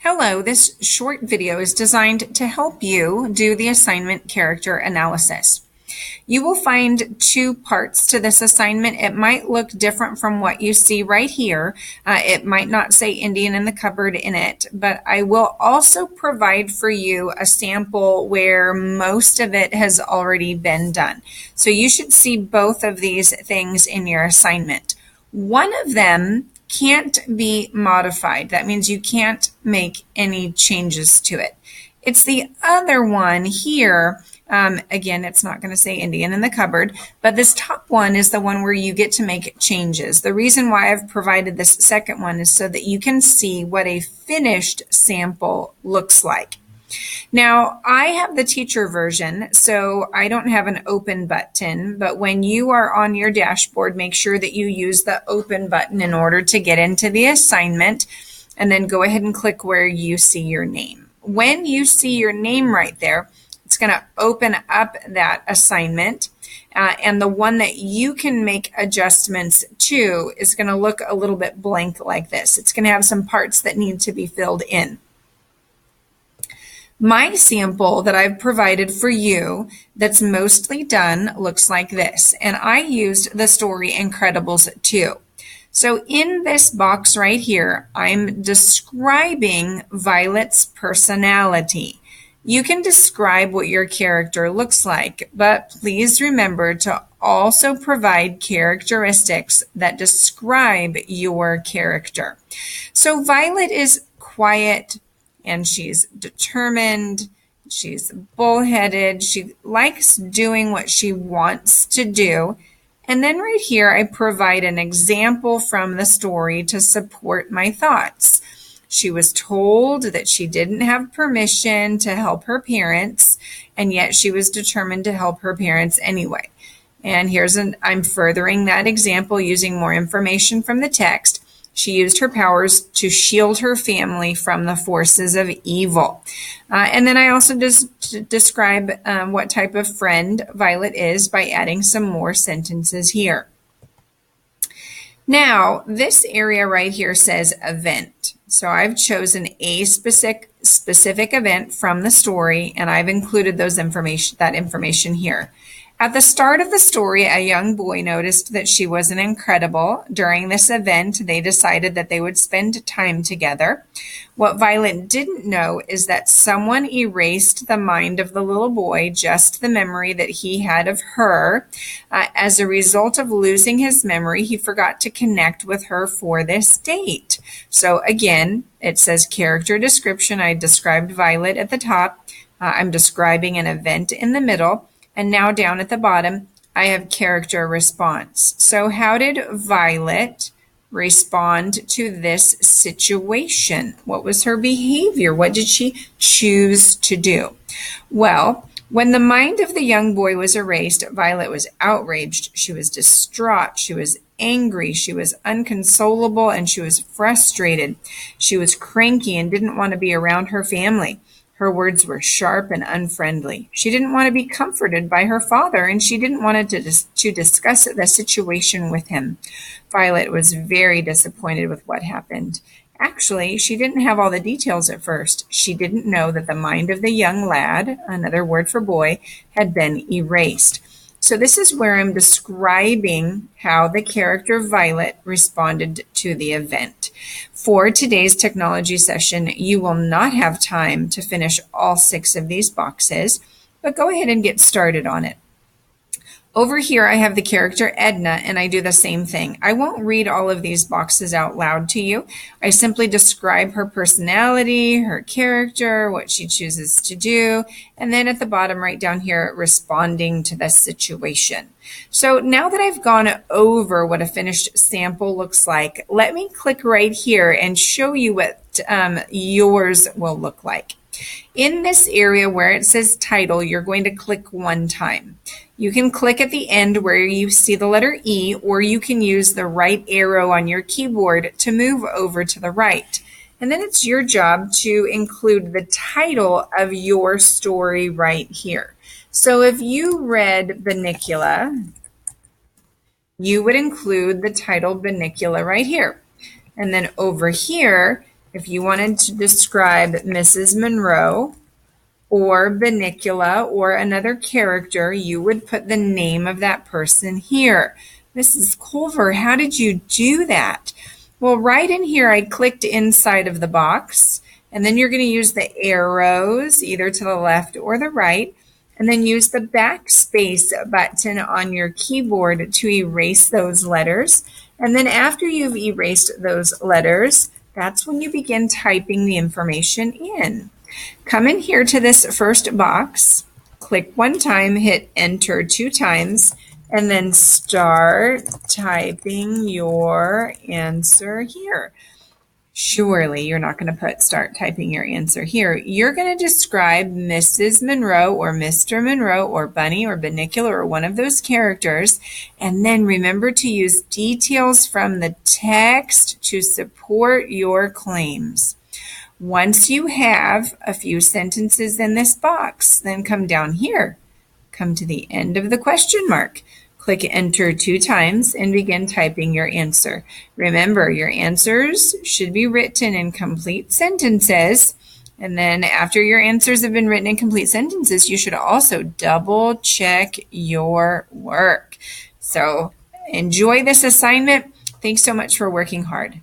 Hello, this short video is designed to help you do the assignment character analysis. You will find two parts to this assignment. It might look different from what you see right here. It might not say Indian in the cupboard in it, but I will also provide for you a sample where most of it has already been done. So you should see both of these things in your assignment. One of them can't be modified. That means you can't make any changes to it. It's the other one here. Again, it's not going to say Indian in the cupboard, but this top one is the one where you get to make changes. The reason why I've provided this second one is so that you can see what a finished sample looks like. Now, I have the teacher version, so I don't have an open button, but when you are on your dashboard, make sure that you use the open button in order to get into the assignment, and then go ahead and click where you see your name. When you see your name right there, it's going to open up that assignment, and the one that you can make adjustments to is going to look a little bit blank like this. It's going to have some parts that need to be filled in. My sample that I've provided for you that's mostly done looks like this, and I used the story Incredibles 2. So in this box right here, I'm describing Violet's personality. You can describe what your character looks like, but please remember to also provide characteristics that describe your character. So Violet is quiet, and she's determined, she's bullheaded, she likes doing what she wants to do. And then right here, I provide an example from the story to support my thoughts. She was told that she didn't have permission to help her parents, and yet she was determined to help her parents anyway. And I'm furthering that example using more information from the text. She used her powers to shield her family from the forces of evil. And then I also just describe what type of friend Violet is by adding some more sentences here. Now, this area right here says event. So I've chosen a specific event from the story, and I've included that information here. At the start of the story, a young boy noticed that she wasn't incredible. During this event, they decided that they would spend time together. What Violet didn't know is that someone erased the mind of the little boy, just the memory that he had of her. As a result of losing his memory, he forgot to connect with her for this date. So again, it says character description. I described Violet at the top. I'm describing an event in the middle. And now down at the bottom, I have character response. So how did Violet respond to this situation? What was her behavior? What did she choose to do? Well, when the mind of the young boy was erased, Violet was outraged. She was distraught. She was angry. She was inconsolable, and she was frustrated. She was cranky and didn't want to be around her family. Her words were sharp and unfriendly. She didn't want to be comforted by her father, and she didn't want to discuss the situation with him. Violet was very disappointed with what happened. Actually, she didn't have all the details at first. She didn't know that the mind of the young lad, another word for boy, had been erased. So this is where I'm describing how the character Violet responded to the event. For today's technology session, you will not have time to finish all 6 of these boxes, but go ahead and get started on it. Over here, I have the character Edna, and I do the same thing. I won't read all of these boxes out loud to you. I simply describe her personality, her character, what she chooses to do, and then at the bottom right down here, responding to the situation. So now that I've gone over what a finished sample looks like, let me click right here and show you what yours will look like. In this area where it says title, you're going to click one time. You can click at the end where you see the letter E, or you can use the right arrow on your keyboard to move over to the right. And then it's your job to include the title of your story right here. So if you read Bunnicula, you would include the title Bunnicula right here. And then over here, If you wanted to describe Mrs. Monroe or Benicula or another character, you would put the name of that person here. Mrs. Culver, how did you do that? Well, right in here, I clicked inside of the box, and then you're going to use the arrows either to the left or the right, and then use the backspace button on your keyboard to erase those letters. And then after you've erased those letters, that's when you begin typing the information in. Come in here to this first box, click one time, hit enter 2 times, and then start typing your answer here. Surely you're not going to put start typing your answer here. You're going to describe Mrs. Monroe or Mr. Monroe or Bunny or Benicula or one of those characters. And then remember to use details from the text to support your claims. Once you have a few sentences in this box, then come down here. Come to the end of the question mark. Click enter 2 times and begin typing your answer. Remember, your answers should be written in complete sentences. And then after your answers have been written in complete sentences, you should also double check your work. So enjoy this assignment. Thanks so much for working hard.